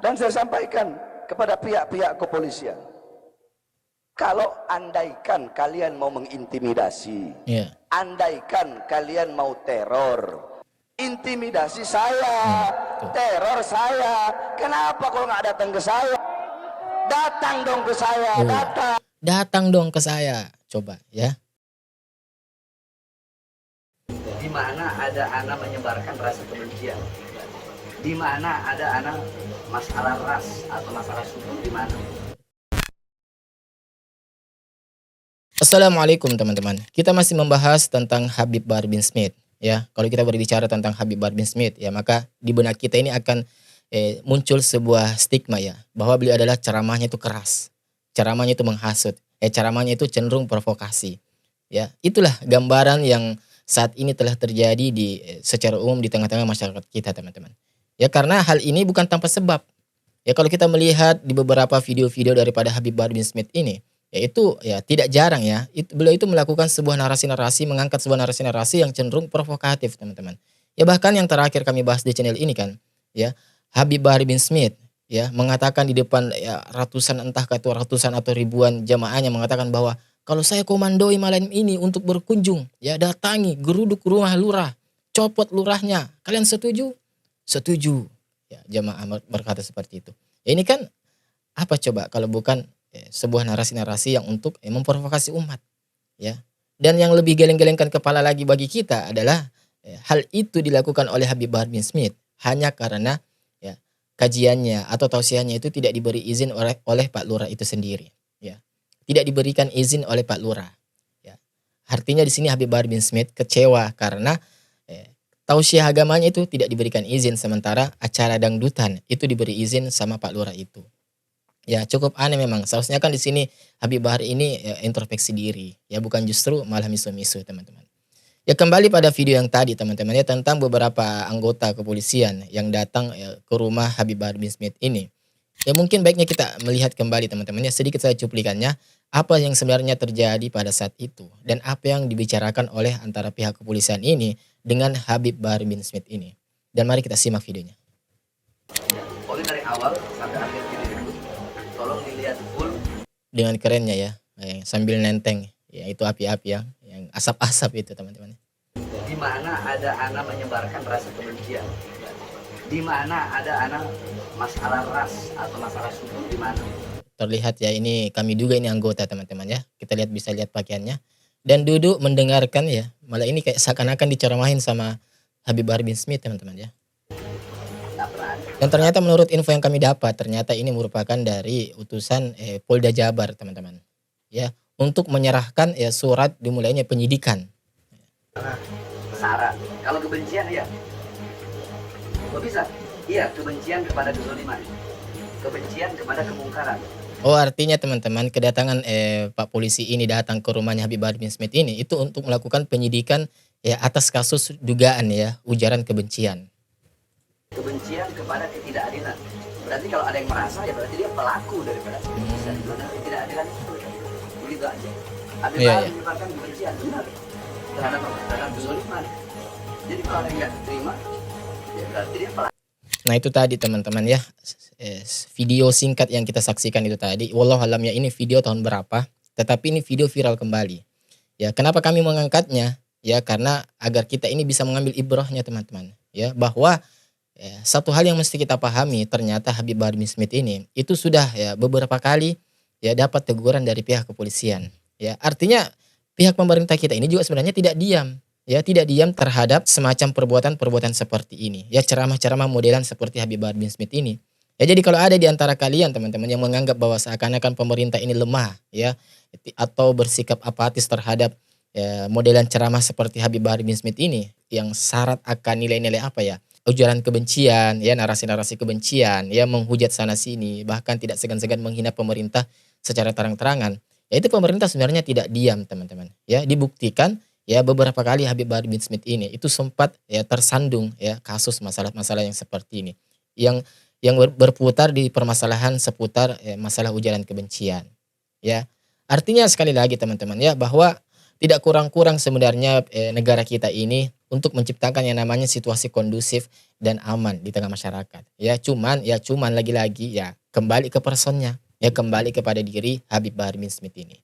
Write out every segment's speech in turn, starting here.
Dan saya sampaikan kepada pihak-pihak kepolisian, kalau andaikan kalian mau mengintimidasi, andaikan kalian mau teror, intimidasi saya, teror saya, kenapa kalau nggak datang ke saya? Datang dong ke saya, datang dong ke saya, coba ya. Di mana ada anak menyebarkan rasa kebencian, di mana ada anak masalah ras atau masalah suku, di mana? Assalamualaikum teman-teman. Kita masih membahas tentang Habib Bahar Bin Smith ya. Kalau kita berbicara tentang Habib Bahar Bin Smith ya, maka di benak kita ini akan muncul sebuah stigma ya, bahwa beliau adalah ceramahnya itu keras, ceramahnya itu menghasut, ceramahnya itu cenderung provokasi. Ya, itulah gambaran yang saat ini telah terjadi di secara umum di tengah-tengah masyarakat kita, teman-teman. Ya, karena hal ini bukan tanpa sebab. Ya, kalau kita melihat di beberapa video-video daripada Habib Bahar Bin Smith ini, yaitu ya tidak jarang ya, beliau itu melakukan sebuah narasi-narasi, mengangkat sebuah narasi-narasi yang cenderung provokatif, teman-teman. Ya, bahkan yang terakhir kami bahas di channel ini kan, ya, Habib Bahar Bin Smith ya mengatakan di depan ya ratusan atau ribuan jamaahnya, mengatakan bahwa kalau saya komandoi malam ini untuk berkunjung, ya datangi, geruduk rumah lurah, copot lurahnya. Kalian setuju? Setuju. Ya, jamaah berkata seperti itu. Ya, ini kan apa coba kalau bukan sebuah narasi-narasi yang untuk memprovokasi umat, ya. Dan yang lebih geleng-gelengkan kepala lagi bagi kita adalah hal itu dilakukan oleh Habib Bahar Bin Smith hanya karena ya kajiannya atau tausiahnya itu tidak diberi izin oleh Pak Lurah itu sendiri, ya. Tidak diberikan izin oleh Pak Lurah, ya. Artinya di sini Habib Bahar Bin Smith kecewa karena tausiah agamanya itu tidak diberikan izin, sementara acara dangdutan itu diberi izin sama Pak Lurah itu. Ya, cukup aneh memang. Seharusnya kan di sini Habib Bahar ini ya, introspeksi diri, ya, bukan justru malah misu-misu, teman-teman. Ya, kembali pada video yang tadi, teman-teman, ya, tentang beberapa anggota kepolisian yang datang ya, ke rumah Habib Bahar Bin Smith ini. Ya, mungkin baiknya kita melihat kembali, teman-teman, ya, sedikit saya cuplikannya apa yang sebenarnya terjadi pada saat itu dan apa yang dibicarakan oleh antara pihak kepolisian ini dengan Habib Bahar Bin Smith ini. Dan mari kita simak videonya. Oleh dari awal sampai akhir video itu, tolong dilihat full dengan kerennya ya, sambil nenteng ya, itu api-api ya, yang asap-asap itu, teman-teman. Di mana ada anak menyebarkan rasa kebencian, di mana ada anak masalah ras atau masalah suku, di mana? Terlihat ya, ini kami duga ini anggota, teman-teman ya. Kita lihat, bisa lihat pakaiannya dan duduk mendengarkan ya. Malah ini kayak seakan-akan diceramahin sama Habib Bahar Bin Smith, teman-teman ya. Dan ternyata menurut info yang kami dapat, ternyata ini merupakan dari utusan Polda Jabar, teman-teman. Ya, untuk menyerahkan ya surat dimulainya penyidikan. Syarat. Kalau kebencian ya, kok bisa? Iya, kebencian kepada kezaliman, kebencian kepada kemungkaran. Oh, artinya teman-teman, kedatangan Pak polisi ini datang ke rumahnya Habib Bahar Bin Smith ini itu untuk melakukan penyidikan ya atas kasus dugaan ya ujaran kebencian. Kebencian kepada ketidakadilan. Berarti kalau ada yang merasa ya berarti dia pelaku daripada ketidakadilan itu. Begitu aja. Habib Bahar menyebarkan kebencian benar terhadap kezaliman. Jadi kalau ada yang nggak terima, ya berarti dia pelaku. Nah, itu tadi, teman-teman ya, video singkat yang kita saksikan itu tadi. Wallahualam ya, ini video tahun berapa, tetapi ini video viral kembali. Ya, kenapa kami mengangkatnya? Ya, karena agar kita ini bisa mengambil ibrahnya, teman-teman. Ya, bahwa satu hal yang mesti kita pahami, ternyata Habib Bahar Bin Smith ini itu sudah ya beberapa kali ya dapat teguran dari pihak kepolisian. Ya, artinya pihak pemerintah kita ini juga sebenarnya tidak diam. Ya, tidak diam terhadap semacam perbuatan-perbuatan seperti ini. Ya, ceramah-ceramah modelan seperti Habib Bahar Bin Smith ini. Ya, jadi kalau ada di antara kalian, teman-teman, yang menganggap bahwa seakan-akan pemerintah ini lemah ya atau bersikap apatis terhadap ya, modelan ceramah seperti Habib Bahar Bin Smith ini yang syarat akan nilai-nilai apa ya? Ujaran kebencian, ya, narasi-narasi kebencian, ya, menghujat sana sini, bahkan tidak segan-segan menghina pemerintah secara terang-terangan. Ya, itu pemerintah sebenarnya tidak diam, teman-teman. Ya, dibuktikan ya beberapa kali Habib Bahar Bin Smith ini itu sempat ya tersandung ya kasus masalah-masalah yang seperti ini, yang berputar di permasalahan seputar masalah ujaran kebencian. Ya, artinya sekali lagi, teman-teman ya, bahwa tidak kurang-kurang sebenarnya negara kita ini untuk menciptakan yang namanya situasi kondusif dan aman di tengah masyarakat. Ya cuman lagi-lagi ya kembali ke personnya, ya kembali kepada diri Habib Bahar bin Smith ini.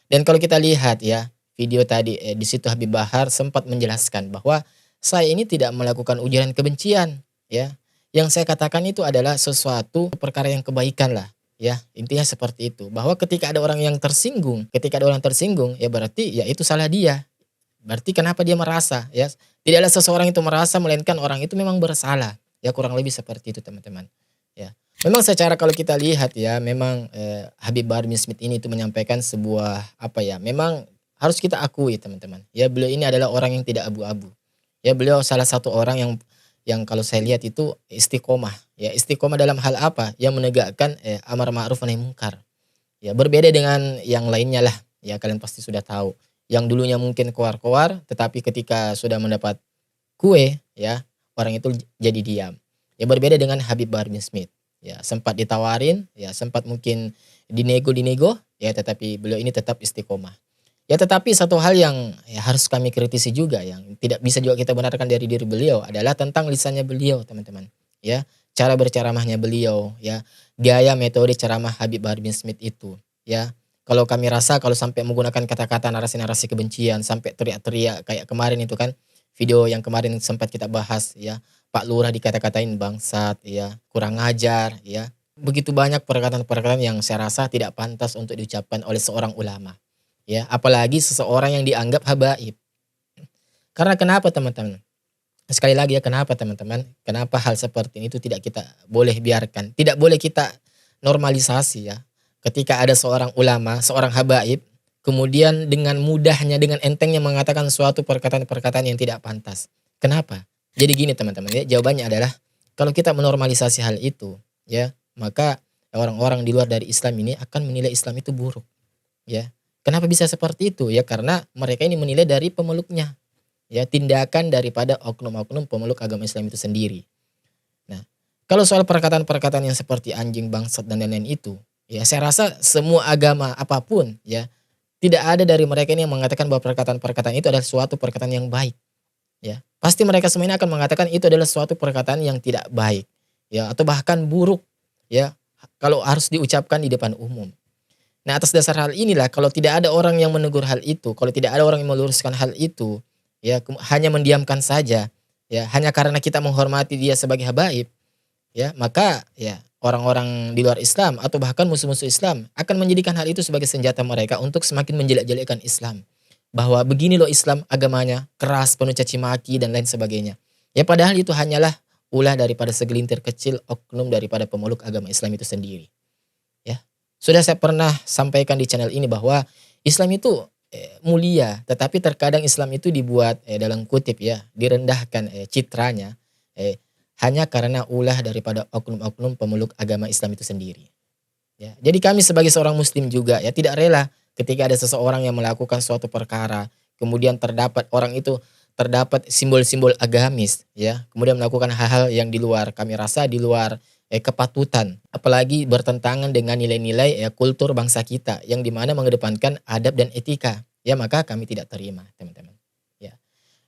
Dan kalau kita lihat ya video tadi di situ Habib Bahar sempat menjelaskan bahwa saya ini tidak melakukan ujaran kebencian, ya. Yang saya katakan itu adalah sesuatu perkara yang kebaikan lah, ya. Intinya seperti itu. Bahwa ketika ada orang yang tersinggung, ya berarti ya itu salah dia. Berarti kenapa dia merasa, ya. Tidaklah seseorang itu merasa melainkan orang itu memang bersalah. Ya kurang lebih seperti itu teman-teman. Ya. Memang secara kalau kita lihat ya memang Habib Bahar bin Smith ini itu menyampaikan sebuah apa ya, memang harus kita akui teman-teman. Ya beliau ini adalah orang yang tidak abu-abu. Ya beliau salah satu orang yang kalau saya lihat itu istiqomah. Ya istiqomah dalam hal apa? Yang menegakkan amar ma'ruf nahi munkar. Ya berbeda dengan yang lainnya lah. Ya kalian pasti sudah tahu. Yang dulunya mungkin koar-koar tetapi ketika sudah mendapat kue ya orang itu jadi diam. Ya berbeda dengan Habib Bahar bin Smith. Ya sempat ditawarin, ya sempat mungkin dinego, ya tetapi beliau ini tetap istiqomah. Ya tetapi satu hal yang ya harus kami kritisi juga yang tidak bisa juga kita benarkan dari diri beliau adalah tentang lisannya beliau teman-teman. Ya cara berceramahnya beliau, ya gaya metode ceramah Habib Bahar bin Smith itu. Ya kalau kami rasa kalau sampai menggunakan kata-kata narasi-narasi kebencian sampai teriak-teriak kayak kemarin itu kan video yang kemarin sempat kita bahas ya. Pak Lurah dikata-katain bangsat, ya, kurang ajar, ya. Begitu banyak perkataan-perkataan yang saya rasa tidak pantas untuk diucapkan oleh seorang ulama, ya. Apalagi seseorang yang dianggap habaib. Karena kenapa teman-teman? Sekali lagi ya kenapa teman-teman? Kenapa hal seperti ini itu tidak kita boleh biarkan? Tidak boleh kita normalisasi ya. Ketika ada seorang ulama, seorang habaib, kemudian dengan mudahnya, dengan entengnya mengatakan suatu perkataan-perkataan yang tidak pantas. Kenapa? Jadi gini teman-teman ya, jawabannya adalah kalau kita menormalisasi hal itu ya, maka orang-orang di luar dari Islam ini akan menilai Islam itu buruk. Ya. Kenapa bisa seperti itu? Ya karena mereka ini menilai dari pemeluknya. Ya, tindakan daripada oknum-oknum pemeluk agama Islam itu sendiri. Nah, kalau soal perkataan-perkataan yang seperti anjing, bangsat dan lain-lain itu, ya saya rasa semua agama apapun ya, tidak ada dari mereka ini yang mengatakan bahwa perkataan-perkataan itu adalah suatu perkataan yang baik. Ya, pasti mereka semua ini akan mengatakan itu adalah suatu perkataan yang tidak baik, ya atau bahkan buruk, ya kalau harus diucapkan di depan umum. Nah atas dasar hal inilah kalau tidak ada orang yang menegur hal itu, kalau tidak ada orang yang meluruskan hal itu, ya hanya mendiamkan saja, ya hanya karena kita menghormati dia sebagai habaib, ya maka ya orang-orang di luar Islam atau bahkan musuh-musuh Islam akan menjadikan hal itu sebagai senjata mereka untuk semakin menjelek-jelekkan Islam. Bahwa begini loh Islam agamanya, keras, penuh caci maki dan lain sebagainya. Ya padahal itu hanyalah ulah daripada segelintir kecil oknum daripada pemeluk agama Islam itu sendiri. Ya. Sudah saya pernah sampaikan di channel ini bahwa Islam itu mulia, tetapi terkadang Islam itu dibuat dalam kutip ya, direndahkan citranya hanya karena ulah daripada oknum-oknum pemeluk agama Islam itu sendiri. Ya. Jadi kami sebagai seorang muslim juga ya tidak rela ketika ada seseorang yang melakukan suatu perkara, kemudian terdapat simbol-simbol agamis, ya, kemudian melakukan hal-hal yang di luar kami rasa di luar kepatutan, apalagi bertentangan dengan nilai-nilai kultur bangsa kita yang dimana mengedepankan adab dan etika, ya maka kami tidak terima, teman-teman. Ya.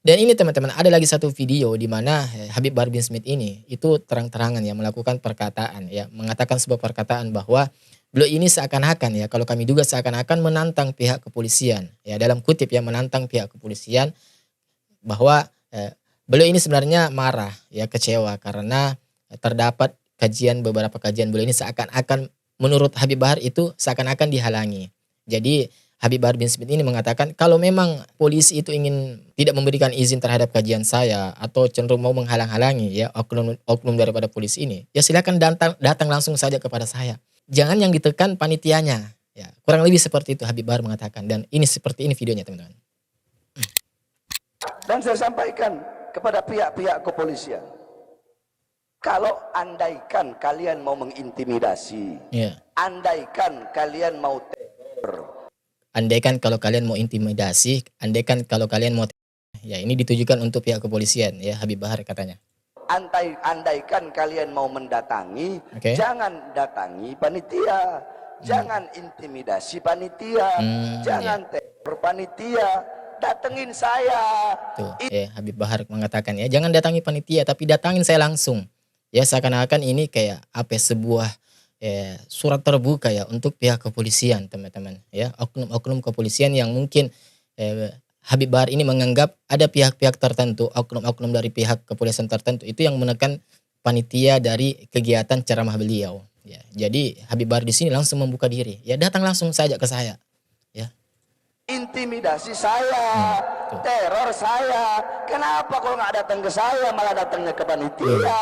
Dan ini teman-teman ada lagi satu video di mana Habib Bahar bin Smith ini itu terang-terangan ya melakukan perkataan, ya mengatakan sebuah perkataan bahwa beliau ini seakan-akan ya kalau kami duga seakan-akan menantang pihak kepolisian ya dalam kutip ya menantang pihak kepolisian bahwa beliau ini sebenarnya marah ya kecewa karena terdapat beberapa kajian beliau ini seakan-akan menurut Habib Bahar itu seakan-akan dihalangi. Jadi Habib Bahar bin Smith ini mengatakan kalau memang polisi itu ingin tidak memberikan izin terhadap kajian saya atau cenderung mau menghalang-halangi ya oknum daripada polisi ini ya silakan datang langsung saja kepada saya. Jangan yang ditekan panitianya. Ya, kurang lebih seperti itu Habib Bahar mengatakan dan ini seperti ini videonya teman-teman. Dan saya sampaikan kepada pihak-pihak kepolisian. Kalau andaikan kalian mau mengintimidasi, andaikan kalian mau teror. Andaikan kalau kalian mau intimidasi, andaikan kalau kalian mau ya ini ditujukan untuk pihak kepolisian ya Habib Bahar katanya. Andaikan kalian mau mendatangi, jangan datangi panitia, jangan intimidasi panitia, jangan teror panitia. datengin saya. Tuh, Habib Bahar mengatakan ya, jangan datangi panitia tapi datangin saya langsung. Ya seakan-akan ini kayak apa ya, sebuah surat terbuka ya untuk pihak kepolisian, teman-teman. Ya, oknum-oknum kepolisian yang mungkin Habib Bahar ini menganggap ada pihak-pihak tertentu, oknum-oknum dari pihak kepolisian tertentu itu yang menekan panitia dari kegiatan ceramah beliau. Ya, jadi Habib Bahar di sini langsung membuka diri. Ya, datang langsung saja ke saya. Ya. Intimidasi saya, teror saya. Kenapa kok nggak datang ke saya, malah datangnya ke panitia?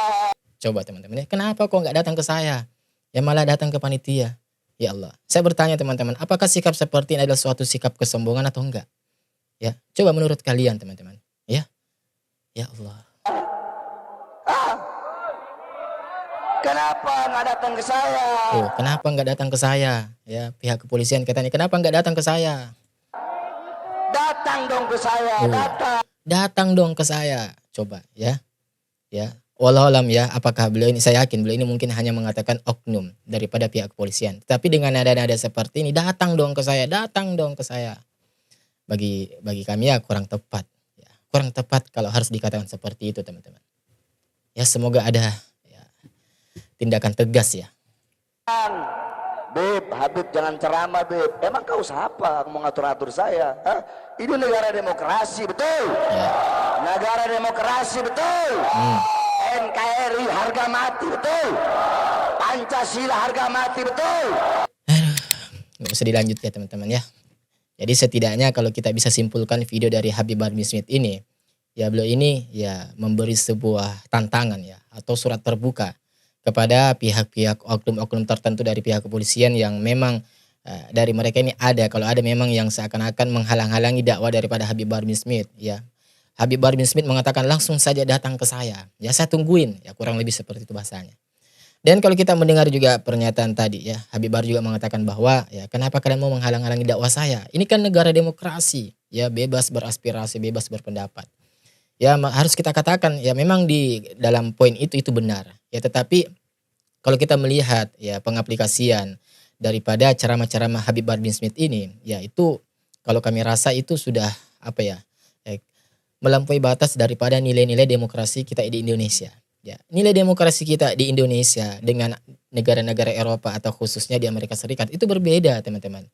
Coba teman-teman ya, kenapa kok nggak datang ke saya, ya malah datang ke panitia? Ya Allah, saya bertanya teman-teman, apakah sikap seperti ini adalah suatu sikap kesombongan atau enggak? Ya, coba menurut kalian teman-teman. Ya, ya Allah. Kenapa nggak datang ke saya? Kenapa nggak datang ke saya? Ya, pihak kepolisian katanya, kenapa nggak datang ke saya? Datang dong ke saya, datang dong ke saya. Coba ya. Ya, wallahualam ya, apakah beliau ini, saya yakin beliau ini mungkin hanya mengatakan oknum daripada pihak kepolisian. Tapi dengan nada-nada seperti ini, datang dong ke saya, datang dong ke saya. Bagi kami ya kurang tepat. Ya, kurang tepat kalau harus dikatakan seperti itu, teman-teman. Ya, semoga ada ya, tindakan tegas ya. Beb, Habib jangan ceramah, Beb. Emang kau siapa mau ngatur-atur saya? Hah? Ini negara demokrasi, betul? Ya. Negara demokrasi, betul? NKRI harga mati, betul? Pancasila harga mati, betul? Nggak usah dilanjut ya teman-teman ya. Jadi setidaknya kalau kita bisa simpulkan video dari Habib Bahar bin Smith ini, ya beliau ini ya memberi sebuah tantangan ya atau surat terbuka kepada pihak-pihak oknum-oknum tertentu dari pihak kepolisian yang memang dari mereka ini ada, kalau ada memang yang seakan-akan menghalang-halangi dakwah daripada Habib Bahar bin Smith ya. Habib Bahar bin Smith mengatakan langsung saja datang ke saya. Ya saya tungguin, ya kurang lebih seperti itu bahasanya. Dan kalau kita mendengar juga pernyataan tadi ya, Habib Bahar juga mengatakan bahwa ya kenapa kalian mau menghalang-halangi dakwah saya? Ini kan negara demokrasi, ya bebas beraspirasi, bebas berpendapat. Ya harus kita katakan ya memang di dalam poin itu benar. Ya tetapi kalau kita melihat ya pengaplikasian daripada ceramah-ceramah Habib Bahar bin Smith ini, ya itu kalau kami rasa itu sudah apa ya, melampaui batas daripada nilai-nilai demokrasi kita di Indonesia. Ya, nilai demokrasi kita di Indonesia dengan negara-negara Eropa atau khususnya di Amerika Serikat itu berbeda, teman-teman.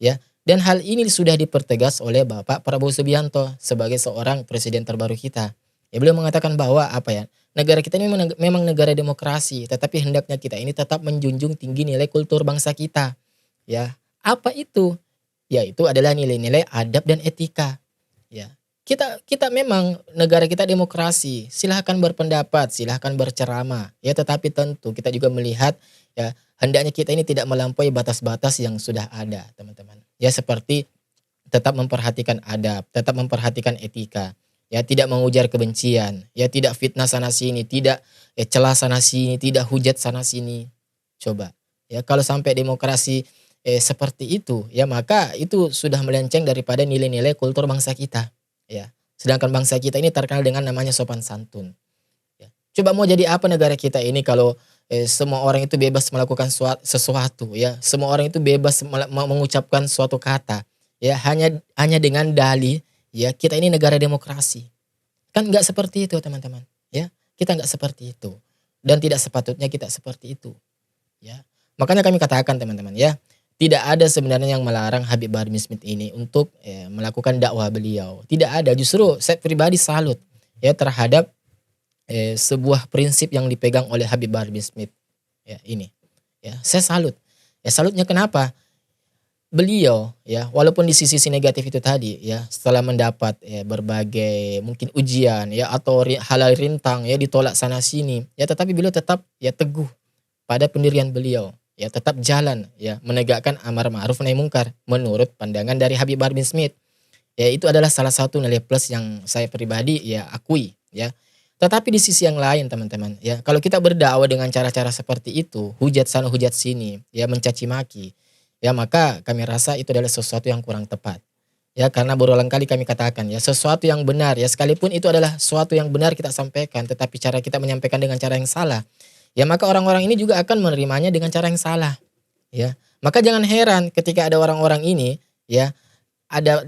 Ya, dan hal ini sudah dipertegas oleh Bapak Prabowo Subianto sebagai seorang presiden terbaru kita. Ya, beliau mengatakan bahwa apa ya, negara kita ini memang negara demokrasi, tetapi hendaknya kita ini tetap menjunjung tinggi nilai kultur bangsa kita. Ya, apa itu? Ya, itu adalah nilai-nilai adab dan etika. Ya. Kita memang negara kita demokrasi, silahkan berpendapat, silahkan berceramah, ya tetapi tentu kita juga melihat ya hendaknya kita ini tidak melampaui batas-batas yang sudah ada, teman-teman. Ya seperti tetap memperhatikan adab, tetap memperhatikan etika, ya tidak mengujar kebencian, ya tidak fitnah sana sini, tidak celah sana sini, tidak hujat sana sini. Coba, ya kalau sampai demokrasi seperti itu, ya maka itu sudah melenceng daripada nilai-nilai kultur bangsa kita. Ya, sedangkan bangsa kita ini terkenal dengan namanya sopan santun. Ya. Coba mau jadi apa negara kita ini kalau semua orang itu bebas melakukan sesuatu, ya, semua orang itu bebas mengucapkan suatu kata, ya hanya dengan dalih, ya kita ini negara demokrasi. Kan nggak seperti itu teman-teman, ya kita nggak seperti itu dan tidak sepatutnya kita seperti itu, ya. Makanya kami katakan teman-teman, ya. Tidak ada sebenarnya yang melarang Habib Bahar bin Smith ini untuk melakukan dakwah beliau. Tidak ada, justru saya pribadi salut ya terhadap sebuah prinsip yang dipegang oleh Habib Bahar bin Smith. Ya, ini. Ya, saya salut. Ya, salutnya kenapa? Beliau ya, walaupun di sisi negatif itu tadi ya, setelah mendapat berbagai mungkin ujian ya atau halal rintang ya ditolak sana sini, ya tetapi beliau tetap ya teguh pada pendirian beliau. Ya tetap jalan ya menegakkan amar ma'ruf nahi mungkar menurut pandangan dari Habib Bahar bin Smith. Ya itu adalah salah satu nilai plus yang saya pribadi ya akui ya. Tetapi di sisi yang lain teman-teman ya, kalau kita berdakwah dengan cara-cara seperti itu, hujat sana hujat sini, ya mencaci maki, ya maka kami rasa itu adalah sesuatu yang kurang tepat. Ya karena berulang kali kami katakan ya, sesuatu yang benar ya sekalipun itu adalah sesuatu yang benar kita sampaikan, tetapi cara kita menyampaikan dengan cara yang salah, ya maka orang-orang ini juga akan menerimanya dengan cara yang salah. Ya, maka jangan heran ketika ada orang-orang ini ya ada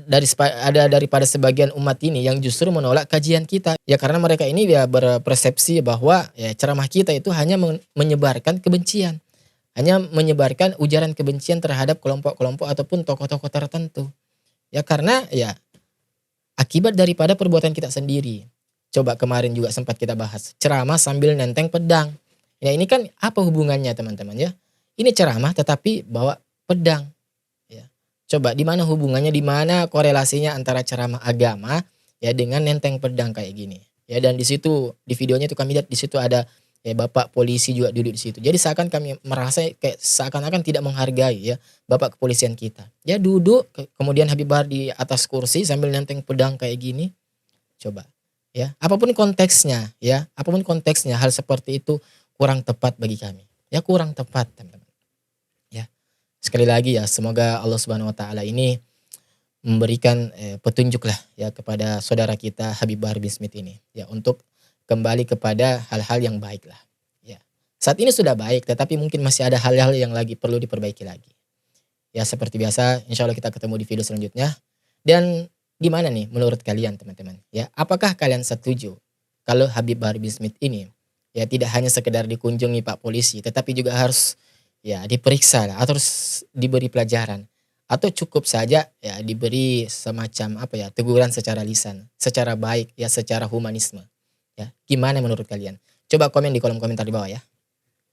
daripada sebagian umat ini yang justru menolak kajian kita. Ya karena mereka ini dia berpersepsi bahwa ya ceramah kita itu hanya menyebarkan kebencian. Hanya menyebarkan ujaran kebencian terhadap kelompok-kelompok ataupun tokoh-tokoh tertentu. Ya karena ya akibat daripada perbuatan kita sendiri. Coba kemarin juga sempat kita bahas. Ceramah sambil nenteng pedang. Ya ini kan apa hubungannya teman-teman ya? Ini ceramah tetapi bawa pedang. Ya. Coba di mana hubungannya, di mana korelasinya antara ceramah agama ya dengan nenteng pedang kayak gini. Ya dan di situ di videonya itu kami lihat di situ ada ya bapak polisi juga duduk di situ. Jadi kami merasa kayak seakan-akan tidak menghargai ya bapak kepolisian kita. Ya duduk kemudian Habib Bahar di atas kursi sambil nenteng pedang kayak gini. Coba ya, apapun konteksnya hal seperti itu kurang tepat bagi kami. Ya kurang tepat teman-teman. Ya. Sekali lagi ya semoga Allah Subhanahu wa taala ini memberikan petunjuk lah ya kepada saudara kita Habib Bahar bin Smith ini ya untuk kembali kepada hal-hal yang baik lah. Ya. Saat ini sudah baik tetapi mungkin masih ada hal-hal yang lagi perlu diperbaiki lagi. Ya seperti biasa insya Allah kita ketemu di video selanjutnya. Dan gimana nih menurut kalian teman-teman? Ya, apakah kalian setuju kalau Habib Bahar bin Smith ini ya tidak hanya sekedar dikunjungi Pak Polisi tetapi juga harus ya diperiksa lah, atau harus diberi pelajaran atau cukup saja ya diberi semacam teguran secara lisan, secara baik ya secara humanisme. Ya, gimana menurut kalian? Coba komen di kolom komentar di bawah ya.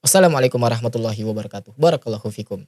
Wassalamualaikum warahmatullahi wabarakatuh. Barakallahu fikum.